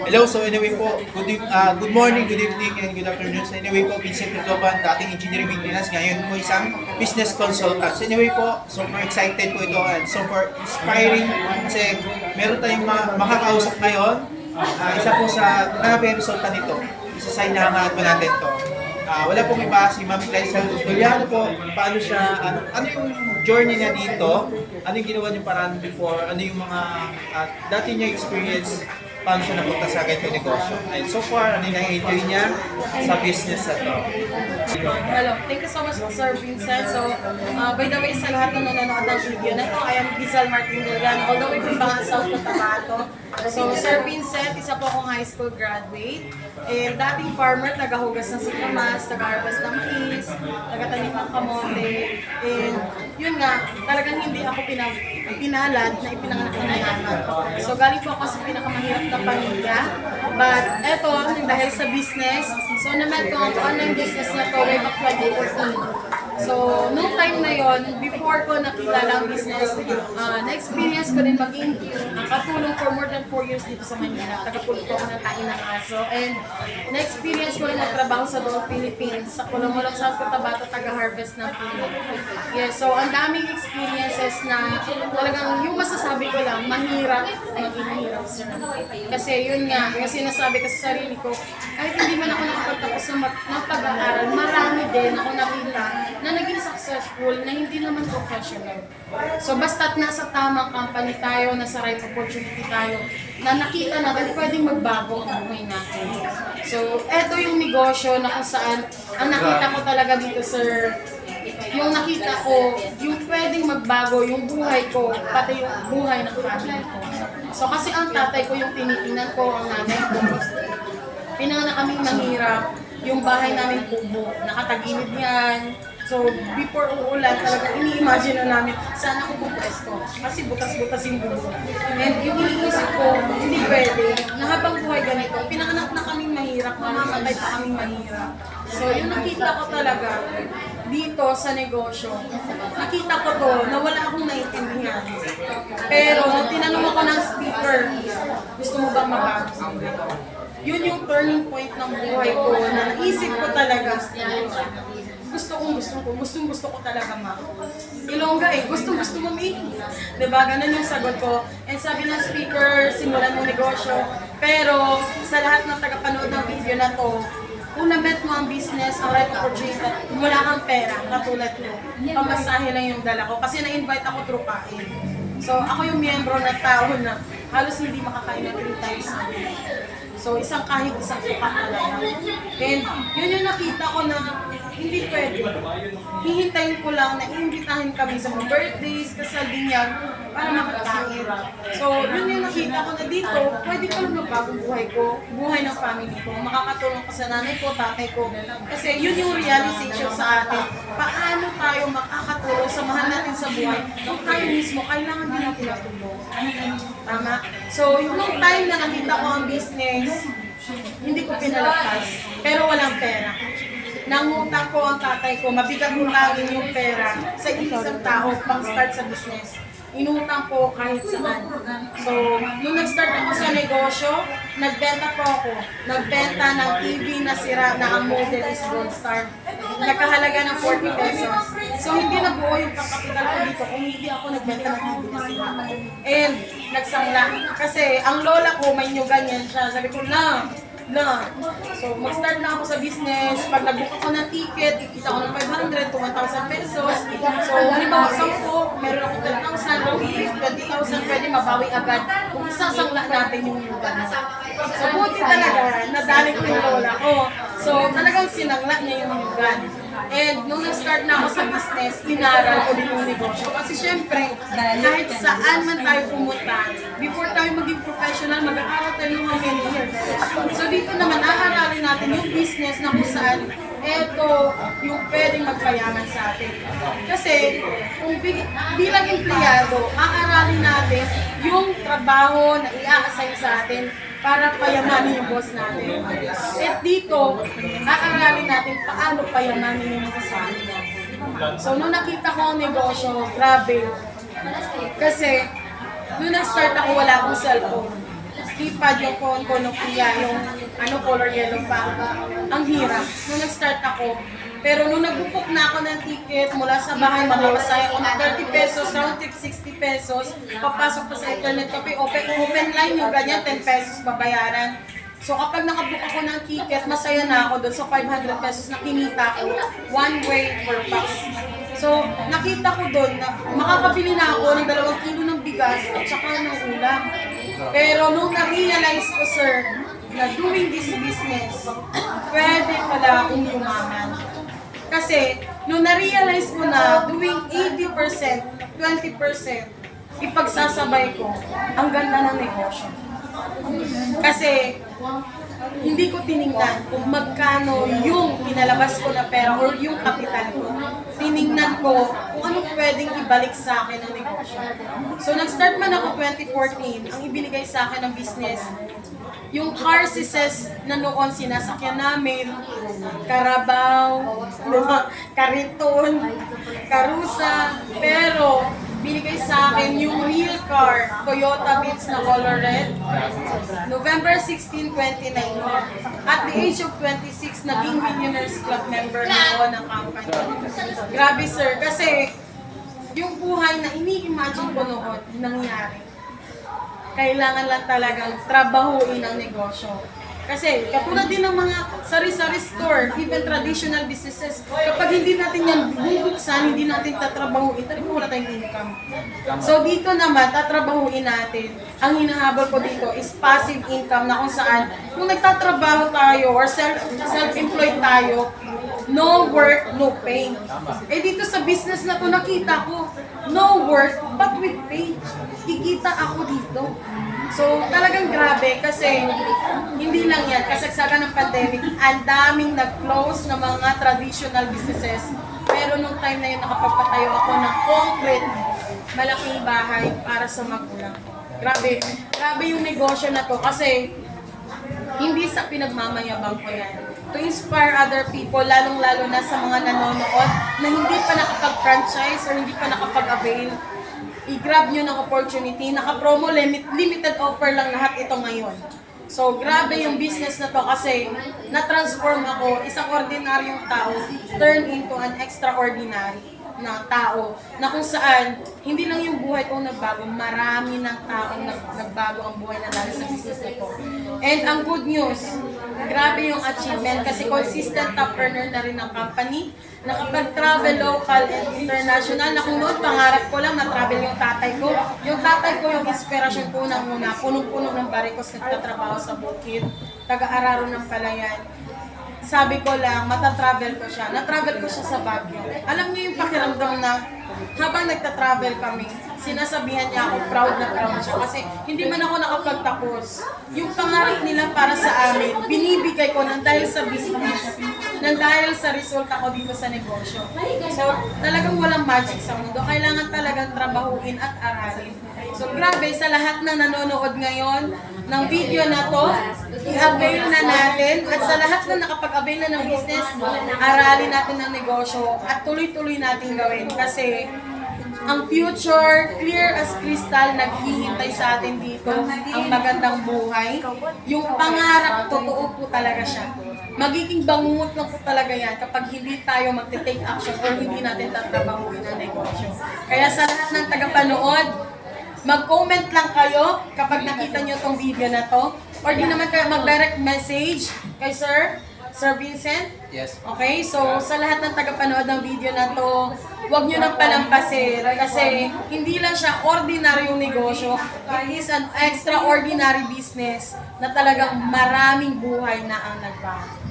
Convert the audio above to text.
Hello, so anyway po, good morning, good evening, and good afternoon. So anyway po, Vincent Tutoban, dating engineering maintenance, ngayon po isang business consultant. So anyway po, super excited po ito and super inspiring kasi meron tayong makakausap ngayon. Isa po sa resulta nito, isa sa hinahangaan po natin to. Wala pong iba, si Ma'am Liza Juliano po, paano siya, ano yung journey niya dito, ano yung ginawa niya parang before, ano yung mga dati niya experience, paano siya napunta sa ganito negosyo. And so far, ano yung na-enjoy niya sa business na to. Hello, thank you so much Sir Vincent. So, by the way, sa lahat na nanonood ng video na ito, I am Giselle Martin Delgado, all the way from Bangan South Cotabato. So, Sir Vincent, isa po akong high school graduate. And dating farmer, tagahugas ng sikamas, taga-harvest ng mais, taga-tanim ng kamote. And yun nga, talagang hindi ako pinalad na ipinanganak na mayaman. So, galing po ako sa pinakamahirap na pamilya. But eto, dahil sa business, so na-met ko ang online business na to way back 2014. So, noong time na yon, before ko nakilala ang business, na-experience ko din maging katulong for more than 4 years dito sa Manila. Tagapulot ko ako ng tain ng aso. And na-experience ko rin ang trabaho sa Dole Philippines, sa Kulong-Mulong South Cotabato, taga-harvest ng puno. Yes, so ang daming experiences na talagang yung masasabi ko lang, mahirap, maging mahirap sir. Kasi yun nga, yung sinasabi ko sa sarili ko, kahit hindi man ako nakapagtapos ng pag-aaral, marami din ako nakita na naging successful na hindi naman professional. So basta't nasa tamang company tayo, nasa right opportunity tayo, na nakita natin pwedeng magbago ang buhay natin. So eto yung negosyo na kung saan ang nakita ko talaga dito sir, yung nakita ko, yung pwedeng magbago yung buhay ko, pati yung buhay ng family ko. So kasi ang tatay ko yung tinitingnan ko, ang nanay ko. Pinanganak kaming mahirap, yung bahay namin kubo, nakatagilid yan. So, before uulan, talagang ini-imagine na namin, saan ako pupwesto? Kasi butas-butas yung bubo. And yung iniisip ko, hindi pwede, na habang buhay ganito, pinanganak na kaming mahirap, mamamatay pa kaming mahirap. So, yung nakita ko talaga, dito sa negosyo, nakita ko to na wala akong naiintindihan. Pero, nung tinanong ako ng speaker, gusto mo bang mabago? Yun yung turning point ng buhay ko na naisip ko talaga, gusto ko talaga Ilongga gusto mo diba? Ganun yung sagot ko. And sabi ng speaker, simulan mo negosyo. Pero sa lahat ng tagapanood ng video na to, kung na-bet mo ang business, ang right opportunity, wala kang pera, katulad ko. Pamasahe lang yung dala ko kasi na-invite ako through kain. So ako yung miyembro na tao na halos hindi makakain ng 3 times a day. So isang isang tuka talaga. And yun yung nakita ko na hindi pwede. Hihintayin ko lang na iimbitahin kami sa mga birthdays, kasal din yan, para makakain. So, yun yung nakita ko na dito, pwede ko lang magbagong buhay ko, buhay ng family ko, makakatulong ko sa nanay ko, tatay ko. Kasi yun yung realization sa atin. Paano tayo makakatulong sa mahal natin sa buhay kung tayo mismo kailangan din natin natulong. Tama? So, yung time na nakita ko ang business, hindi ko pinalagpas, pero walang pera. Nangutang ko ang tatay ko, mabigat utangin yung pera sa isang tao pang start sa business. Inutang ko kahit saan. So, nung nag-start ako sa negosyo, nagbenta po ako. Nagbenta ng TV na sira na ang model is Gold Star. Nagkahalaga ng 40 pesos. So, hindi nabuo yung pagkapital ko dito kung hindi ako nagbenta ng TV na sira. And, nagsangla. Kasi, ang lola ko, may nyugan yan siya. Sabi ko, So, mag-start na ako sa business. Pag nag-book ako ng ticket, ikita ko ng 500 to 1,000 pesos. So, halimbawa, 10, meron ako 10,000, 20,000, pwede mabawi agad kung isasangla natin yung yugan. So, buti talaga, nadali ko yung lola ko. So, talagang sinangla niya yung yugan. And nung nag-start na ako sa business, inaral ko din yung negosyo. Kasi syempre, kahit saan man tayo pumunta, before tayo maging professional, mag-aaral tayo ng mga many years. So dito naman, aaralin natin yung business na kung saan ito yung pwedeng magpayaman sa atin. Kasi kung bilang empleyado, aaralin natin yung trabaho na i-assign sa atin para payamanin yung boss natin. At dito, aaralin natin paano payamanin yung kasama natin. So, nung nakita ko ang negosyo, grabe. Kasi, nung nag-start ako, wala akong cellphone. keypad yung phone ko, Nokia, yung color yellow pa. Ang hirap. Nung nag-start ako, pero nung nagbubuk na ako ng ticket mula sa bahay, makakasaya ko ng 30 pesos, round trip 60 pesos, papasok pa sa internet cafe, open line yung ganyan, 10 pesos babayaran. So kapag nakabook ako ng ticket, masaya na ako doon sa 500 pesos na kinita ko, one way per pax. So nakita ko doon na makakabili na ako ng 2 kilo ng bigas at saka ng ulam. Pero nung na-realize ko, sir, na doing this business, pwede pala akong yumaman. Kasi, nung na-realize ko na doing 80%, 20%, ipagsasabay ko, ang ganda ng negosyo. Kasi, hindi ko tiningnan kung magkano yung pinalabas ko na pera or yung kapital ko. Tiningnan ko kung ano pwedeng ibalik sa akin ng negosyo. So, nag-start man ako 2014, ang ibinigay sa akin ng business, yung car sises na noon sinasakyan namin, Carabao, Kariton, Karusa, pero binigay sa akin yung real car, Toyota Vitz na color red, November 16, 2019. At the age of 26, naging Millionaires Club member na ako ng company. Grabe sir, kasi yung buhay na ini-imagine ko noon, nangyari. Kailangan lang talagang trabahuin ang negosyo. Kasi katulad din ng mga sari-sari store, even traditional businesses, kapag hindi natin yan bubuksan, hindi natin tatrabahuin, talagang wala tayong income. So dito naman, tatrabahuin natin. Ang hinahabol ko dito is passive income na kung saan, kung nagtatrabaho tayo or self-employed tayo, no work, no pay. Eh dito sa business na to nakita ko, no work, but with pay. Kikita ako dito. So talagang grabe kasi hindi lang yan, kasagsagan ng pandemic, ang daming nag-close na mga traditional businesses. Pero nung time na yun, nakapagpatayo ako ng concrete, malaking bahay para sa magulang. Grabe, grabe yung negosyo na to kasi hindi sa pinagmamayabang ko yan. To inspire other people, lalong-lalo na sa mga nanonood na hindi pa nakapag-franchise or hindi pa nakapag-avail, i-grab nyo ng opportunity. Naka-promo, limited offer lang lahat ito ngayon. So, grabe yung business na to kasi na-transform ako, isang ordinaryong tao, turn into an extraordinary na tao na kung saan hindi lang yung buhay ko nagbago, marami ng taong nagbago ang buhay na dahil sa business nito. And ang good news, grabe yung achievement kasi consistent top earner na rin ng company. Nakapag-travel local and international na kung noon pangarap ko lang na travel yung tatay ko. Yung tatay ko yung inspirasyon ko nang muna, punong-puno ng barikos nagtatrabaho sa bukid, taga-Araro ng Palayan. Sabi ko lang, matatravel ko siya. Na-travel ko siya sa Baguio. Alam niyo yung pakiramdam na habang nagta-travel kami, sinasabihan niya ako, proud na proud siya. Kasi hindi man ako nakapagtapos. Yung pangarap nila para sa amin, binibigay ko nang dahil sa business, nang dahil sa resulta ko dito sa negosyo. So, talagang walang magic sa mundo. Kailangan talagang trabahuin at aralin. So, grabe, sa lahat na nanonood ngayon ng video na to, i-avail na natin. At sa lahat na nakapag-avail na ng business, aralin natin ang negosyo at tuloy-tuloy natin gawin. Kasi ang future, clear as crystal, naghihintay sa atin dito. Ang magandang buhay. Yung pangarap, totoo po talaga siya. Magiging bangungot lang po talaga yan kapag hindi tayo magte-take action or hindi natin tatrabahuin ang negosyo. Kaya sa lahat ng tagapanood, mag-comment lang kayo kapag nakita nyo tong video na to. Or di naman kayo mag-direct message kay Sir Vincent. Yes. Okay, so sa lahat ng tagapanood ng video na to, huwag nyo nang palampasin kasi hindi lang siya ordinaryong negosyo. It is an extraordinary business na talagang maraming buhay na ang nagbago.